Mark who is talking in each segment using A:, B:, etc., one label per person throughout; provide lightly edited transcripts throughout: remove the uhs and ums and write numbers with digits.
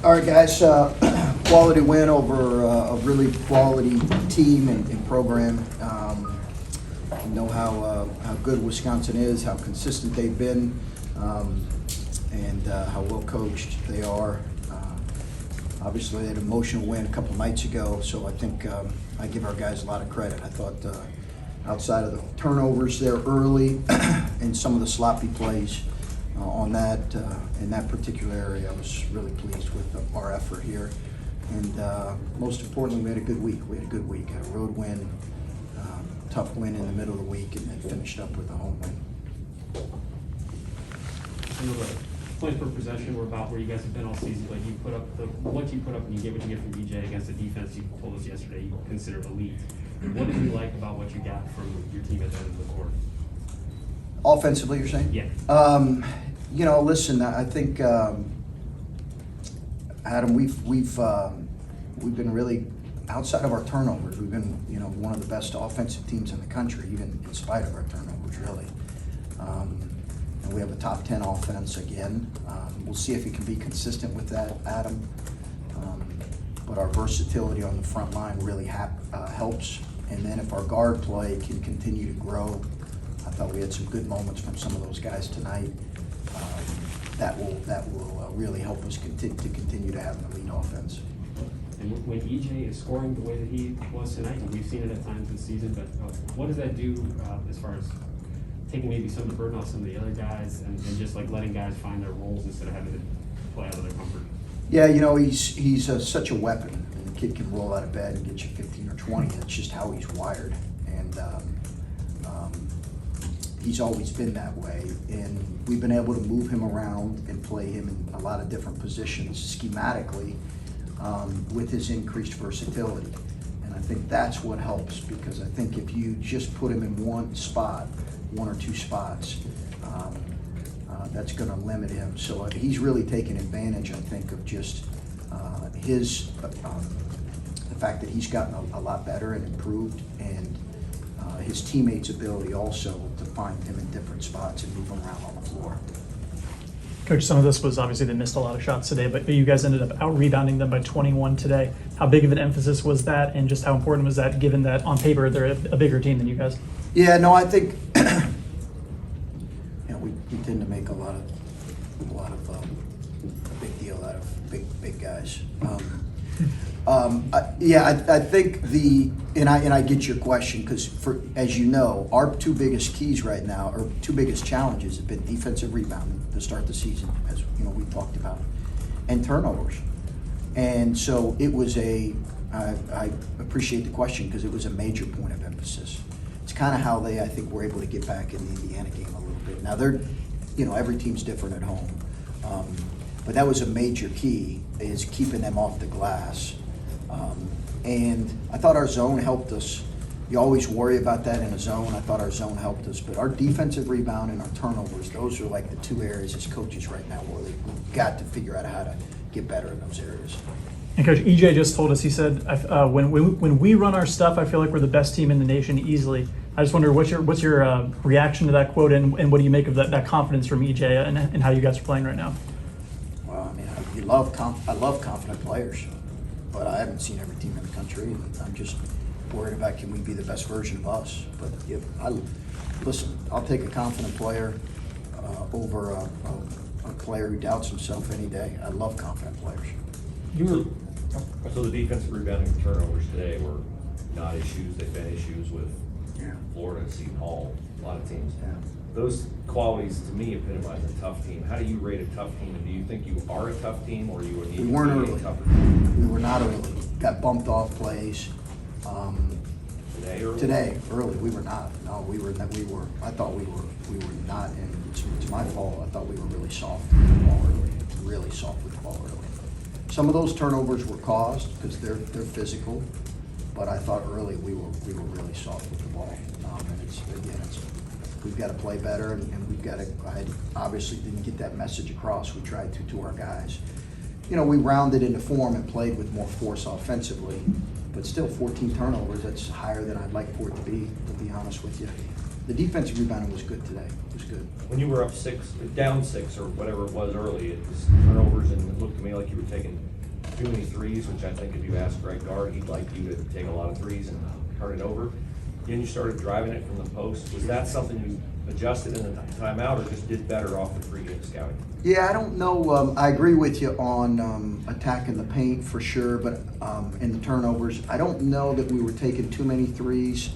A: All right, guys, quality win over a really quality team and program. You know how good Wisconsin is, how consistent they've been, and how well coached they are. Obviously, they had an emotional win a couple nights ago, so I think I give our guys a lot of credit. I thought outside of the turnovers there early and some of the sloppy plays on that in that particular area, I was really pleased with our effort here. And most importantly, we had a good week. A road win, tough win in the middle of the week, and then finished up with a home win.
B: Some of the points per possession were about where you guys have been all season, but you put up what you put up and you get what you get from EJ against a defense you told us yesterday you considered elite. What did you like about what you got from your team at the end of the court?
A: Offensively, you're saying?
B: Yeah.
A: You know, listen, I think Adam, we've been really, outside of our turnovers, we've been, you know, one of the best offensive teams in the country, even in spite of our turnovers, really. And we have a top 10 offense again. We'll see if he can be consistent with that, Adam. But our versatility on the front line really helps. And then if our guard play can continue to grow, I thought we had some good moments from some of those guys tonight. That will really help us continue to have an elite offense.
B: And when EJ is scoring the way that he was tonight, and we've seen it at times this season, but what does that do as far as taking maybe some of the burden off some of the other guys and just like letting guys find their roles instead of having to play out of their comfort?
A: Yeah, you know, he's such a weapon. And the kid can roll out of bed and get you 15 or 20. That's just how he's wired. And he's always been that way. And we've been able to move him around and play him in a lot of different positions schematically with his increased versatility. And I think that's what helps, because I think if you just put him in one or two spots, that's going to limit him. So he's really taken advantage, I think, of just the fact that he's gotten a lot better and improved, and his teammates' ability also to find him in different spots and move him around on the floor.
C: Coach, some of this was obviously they missed a lot of shots today, but you guys ended up out-rebounding them by 21 today. How big of an emphasis was that, and just how important was that, given that on paper they're a bigger team than you guys?
A: Yeah, no, I think we tend to make a lot of big deal out of big guys. I think I get your question, because as you know, our two biggest keys right now, or two biggest challenges, have been defensive rebounding to start the season, as you know we talked about, and turnovers. And so it was I appreciate the question, because it was a major point of emphasis. It's kind of how I think were able to get back in the Indiana game a little bit. Now every team's different at home, but that was a major key, is keeping them off the glass. And I thought our zone helped us. You always worry about that in a zone. I thought our zone helped us, but our defensive rebound and our turnovers, those are like the two areas as coaches right now where we've got to figure out how to get better in those areas.
C: And Coach, EJ just told us, he said, when we run our stuff, I feel like we're the best team in the nation easily. I just wonder, what's your reaction to that quote, and what do you make of that confidence from EJ and how you guys are playing right now?
A: Well, I mean, I love confident players, but I haven't seen every team in the country, and I'm just worried about, can we be the best version of us? But listen, I'll take a confident player over a player who doubts himself any day. I love confident players.
D: So the defensive rebounding and turnovers today were not issues. They've been issues with Florida, Seton Hall, a lot of teams.
A: Yeah.
D: Those qualities, to me, epitomize a tough team. How do you rate a tough team? And do you think you are a tough team, or you would need
A: We
D: to
A: weren't
D: be
A: early.
D: a tougher team?
A: We were not early. Got bumped off plays. Today, early, we were not. No, I thought we were not, and it's my fault. I thought we were really soft with the ball early. Really soft with the ball early. Some of those turnovers were caused because they're physical, but I thought early we were really soft with the ball. And we've got to play better, and we've got to. I obviously didn't get that message across. We tried to our guys. You know, we rounded into form and played with more force offensively, but still 14 turnovers. That's higher than I'd like for it to be honest with you. the defensive rebounding was good today. It was good.
D: When you were down six, or whatever it was early, it was turnovers, and it looked to me like you were taking too many threes, which I think if you asked Greg Gard, he'd like you to take a lot of threes and turn it over. Then you started driving it from the post. Was that something you adjusted in the timeout, or just did better off the pregame scouting?
A: Yeah, I don't know. I agree with you on attacking the paint for sure, but in the turnovers, I don't know that we were taking too many threes.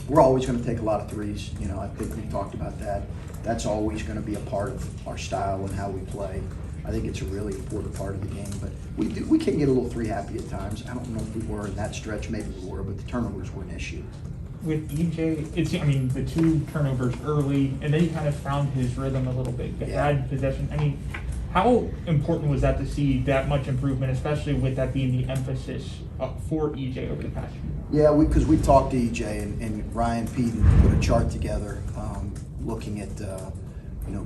A: We're always going to take a lot of threes. You know, I think we talked about that. That's always going to be a part of our style and how we play. I think it's a really important part of the game, but we can get a little three happy at times. I don't know if we were in that stretch, maybe we were, but the turnovers were an issue.
E: With EJ, I mean, the 2 turnovers early, and then he kind of found his rhythm a little bit.
A: Yeah.
E: Had possession. I mean, how important was that to see that much improvement, especially with that being the emphasis for EJ over the past year?
A: Yeah, because we talked to EJ and Ryan Peden put a chart together looking at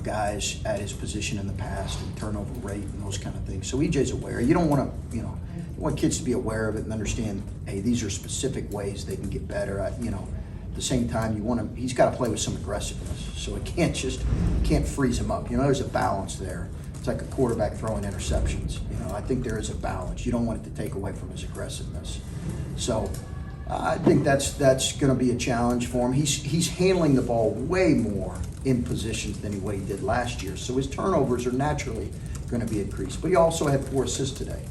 A: guys at his position in the past and turnover rate and those kind of things. So EJ's aware. You don't want to, you want kids to be aware of it and understand, hey, these are specific ways they can get better. At the same time, he's got to play with some aggressiveness. So it can't freeze him up. There's a balance there. It's like a quarterback throwing interceptions. I think there is a balance. You don't want it to take away from his aggressiveness. So I think that's going to be a challenge for him. He's handling the ball way more in positions than what he did last year. So his turnovers are naturally going to be increased. But he also had 4 assists today,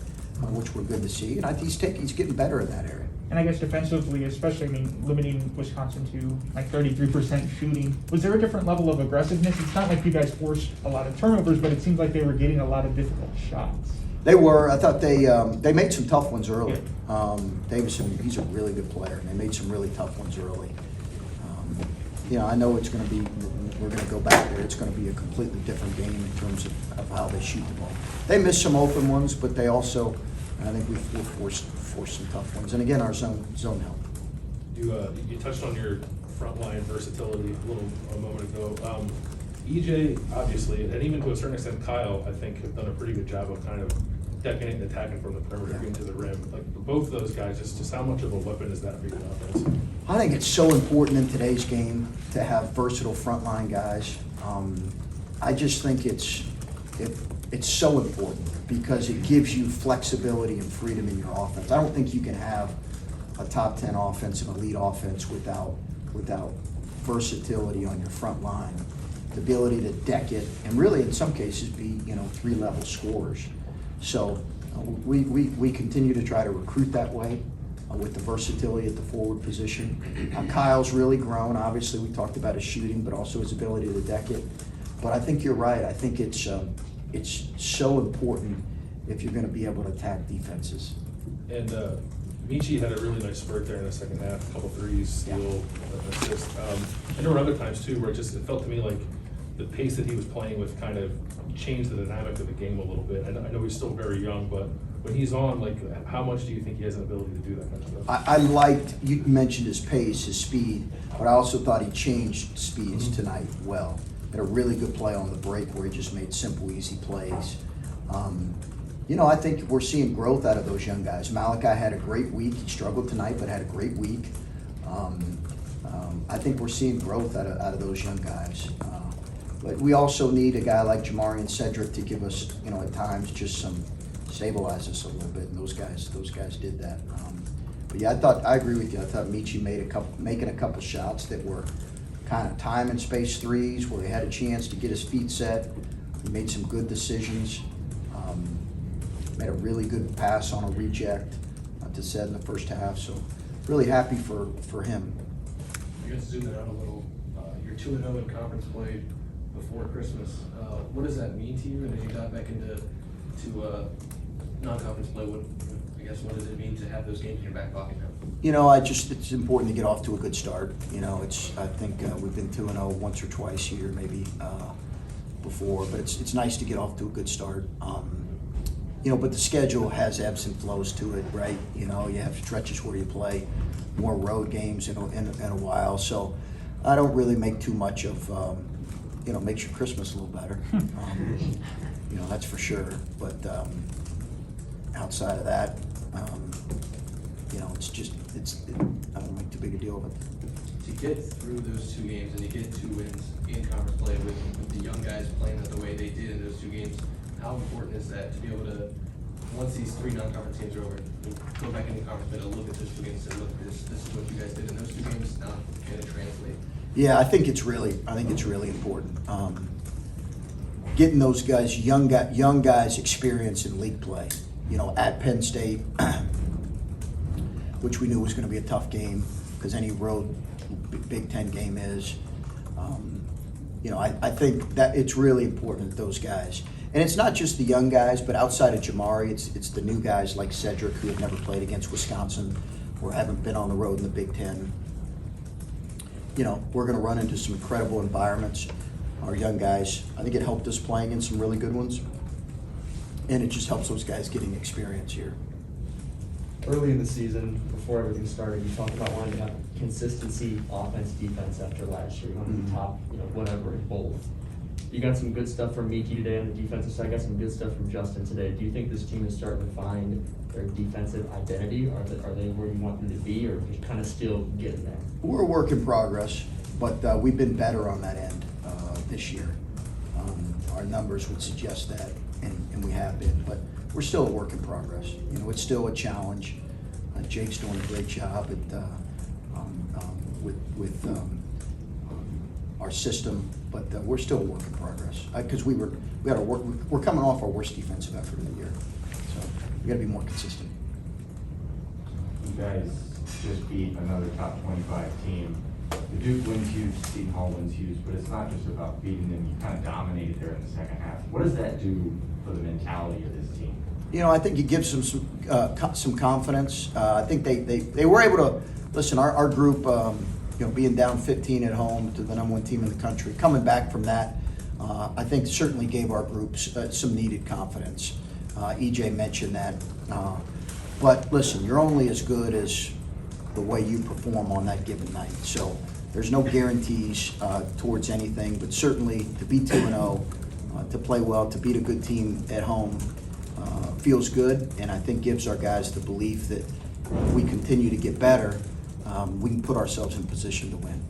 A: which were good to see. And he's getting better in that area.
E: And I guess defensively, especially, limiting Wisconsin to like 33% shooting. Was there a different level of aggressiveness? It's not like you guys forced a lot of turnovers, but it seems like they were getting a lot of difficult shots.
A: They were. I thought they made some tough ones early. Davison, he's a really good player, and they made some really tough ones early. I know it's going to be, we're going to go back there. It's going to be a completely different game in terms of how they shoot the ball. They missed some open ones, but they also, I think we forced some tough ones. And again, our zone helped.
F: You touched on your frontline versatility a moment ago. EJ, obviously, and even to a certain extent Kyle, I think, have done a pretty good job of kind of decking it and attacking from the perimeter, getting to the rim. Like, for both of those guys, just how much of a weapon is that for your offense?
A: I think it's so important in today's game to have versatile frontline guys. I just think it's so important because it gives you flexibility and freedom in your offense. I don't think you can have a top 10 offense, an elite offense without versatility on your front line, the ability to deck it, and really in some cases be 3-level scorers. So we continue to try to recruit that way with the versatility at the forward position. Kyle's really grown. Obviously, we talked about his shooting, but also his ability to deck it. But I think you're right. I think it's so important if you're going to be able to attack defenses.
F: And Michi had a really nice spurt there in the second half, a couple threes, steal, assist. And there were other times too where it felt to me like the pace that he was playing with kind of changed the dynamic of the game a little bit. I know he's still very young, but when he's on, like, how much do you think he has an ability to do that kind of stuff?
A: I liked, you mentioned his pace, his speed, but I also thought he changed speeds tonight well. Had a really good play on the break where he just made simple, easy plays. I think we're seeing growth out of those young guys. Malachi had a great week. He struggled tonight, but had a great week. I think we're seeing growth out of those young guys. But we also need a guy like Jamarian Cedric to give us, at times just stabilize us a little bit. And those guys did that. But yeah, I agree with you. I thought Michi making a couple shots that were kind of time and space threes where he had a chance to get his feet set. He made some good decisions. Made a really good pass on a reject to set in the first half. So really happy for him.
G: You guys zoom that out a little. You're 2-0 in conference play before Christmas. What does that mean to you? And as you dive back into non-conference play, what does it mean to have those games in your back pocket now?
A: It's important to get off to a good start. I think we've been 2-0 once or twice here, maybe before, but it's nice to get off to a good start. But the schedule has ebbs and flows to it, right? You have stretches where you play more road games in a while. So I don't really make too much of, makes your Christmas a little better. That's for sure. But outside of that, I don't make too big a deal of it.
G: to get through those 2 games and to get 2 wins in conference play with the young guys playing the way they did in those 2 games, how important is that to be able to, once these 3 non-conference games are over, to go back into conference play to look at those 2 games and say, look, this is what you guys did in those 2 games, now can it translate?
A: Yeah, I think it's really important. Getting those guys, young guys, experience in league play. You know, at Penn State, which we knew was going to be a tough game because any road Big Ten game is. You know, I think that it's really important that those guys, and it's not just the young guys, but outside of Jamari, it's the new guys like Cedric who have never played against Wisconsin or haven't been on the road in the Big Ten. You know, we're going to run into some incredible environments. Our young guys, I think it helped us playing in some really good ones, and it just helps those guys getting experience here.
H: Early in the season, before everything started, you talked about wanting to have consistency, offense, defense after last year. You want to be top, whatever in both. You got some good stuff from Miki today on the defensive side. Got some good stuff from Justin today. Do you think this team is starting to find their defensive identity? Are they where you want them to be, or just kind of still getting there?
A: We're a work in progress, but we've been better on that end this year. Our numbers would suggest that, and we have been, but we're still a work in progress. You know, it's still a challenge. Jake's doing a great job at with our system, but we're still a work in progress because we're coming off our worst defensive effort of the year, so we got to be more consistent.
I: You guys just beat another top 25 team. The Duke wins huge, Seton Hall wins huge, but it's not just about beating them. You kind of dominated there in the second half. What does that do for the mentality of this team?
A: You know, I think it gives them some confidence. I think they were able to listen. Our group, being down 15 at home to the #1 team in the country, coming back from that, I think certainly gave our groups some needed confidence. EJ mentioned that, but listen, you're only as good as the way you perform on that given night. So there's no guarantees towards anything, but certainly to be 2-0, to play well, to beat a good team at home. Feels good, and I think gives our guys the belief that if we continue to get better, we can put ourselves in position to win.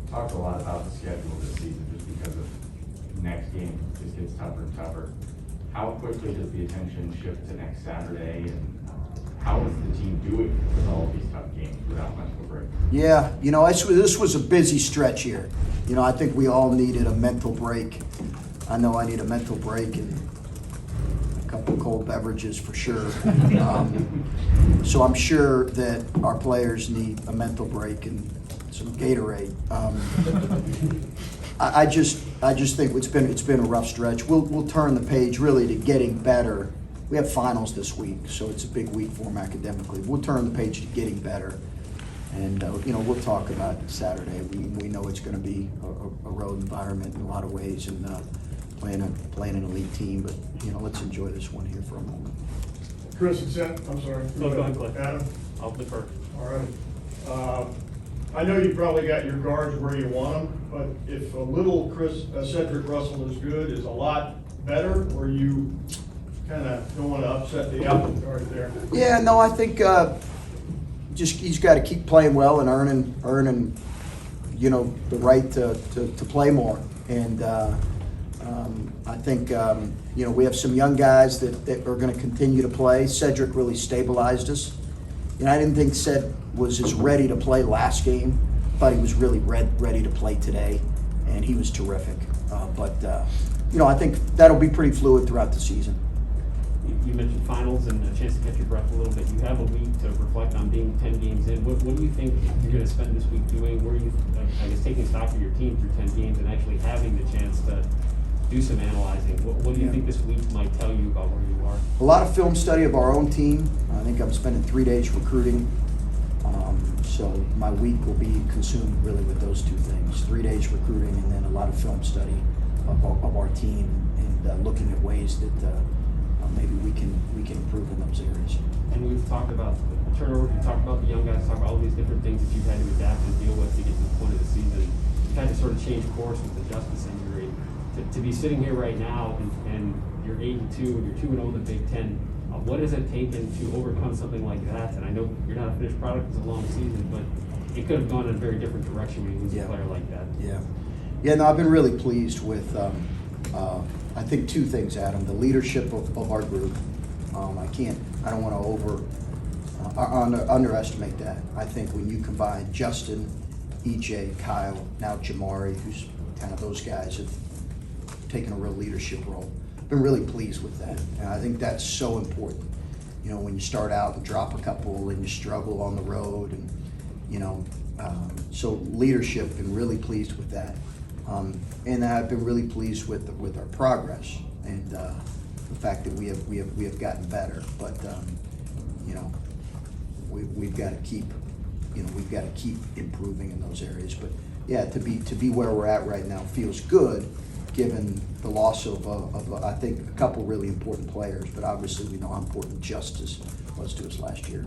I: Talked a lot about the schedule this season just because of next game just gets tougher and tougher. How quickly does the attention shift to next Saturday, and how does the team do it with all of these tough games without much of a break?
A: Yeah, this was a busy stretch here. I think we all needed a mental break. I know I need a mental break and couple cold beverages for sure. So I'm sure that our players need a mental break and some Gatorade. I just think it's been a rough stretch. We'll turn the page really to getting better. We have finals this week, so it's a big week for them academically. We'll turn the page to getting better, and we'll talk about Saturday. We know it's going to be a road environment in a lot of ways, and playing an elite team, but let's enjoy this one here for a moment.
J: Chris, I'm sorry.
B: No, go ahead, Clay.
J: Adam?
B: I'll defer.
J: All right. I know you probably got your guards where you want them, but if a little Cedric Russell is good, is a lot better, or you kind of don't want to upset the apple cart there?
A: Yeah, no, I think just he's got to keep playing well and earning the right to play more. And I think we have some young guys that are going to continue to play. Cedric really stabilized us. I didn't think Ced was as ready to play last game. Thought he was really ready to play today, and he was terrific. But I think that'll be pretty fluid throughout the season.
B: You mentioned finals and a chance to catch your breath a little bit. You have a week to reflect on being 10 games in. What do you think you're going to spend this week doing? Where are you, taking stock of your team through 10 games and actually having the chance to do some analyzing? What do you think this week might tell you about where you are?
A: A lot of film study of our own team. I think I'm spending 3 days recruiting. So my week will be consumed really with those two things: 3 days recruiting and then a lot of film study of our team and looking at ways that maybe we can improve in those areas.
B: And we've talked about the turnover, we've talked about the young guys, talked about all these different things that you've had to adapt and deal with to get to the point of the season. You've had to sort of change course with the Justice injury. To be sitting here right now and you're 8-2 and you're 2-0 in the Big Ten, what has it taken to overcome something like that? And I know you're not a finished product, it's a long season, but it could have gone in a very different direction when you lose
A: Yeah.
B: a player like that.
A: Yeah. Yeah, no, I've been really pleased with, I think two things, Adam. The leadership of our group. I don't want to underestimate that. I think when you combine Justin, EJ, Kyle, now Jamari, who's kind of those guys have taken a real leadership role. Been really pleased with that. And I think that's so important. You know, when you start out and drop a couple and you struggle on the road and, you know, so leadership, been really pleased with that. And I've been really pleased with our progress and the fact that we have gotten better. But you know, we've got to keep improving in those areas. But yeah, to be where we're at right now feels good, given the loss of I think a couple really important players. But obviously we know how important Justice was to us last year.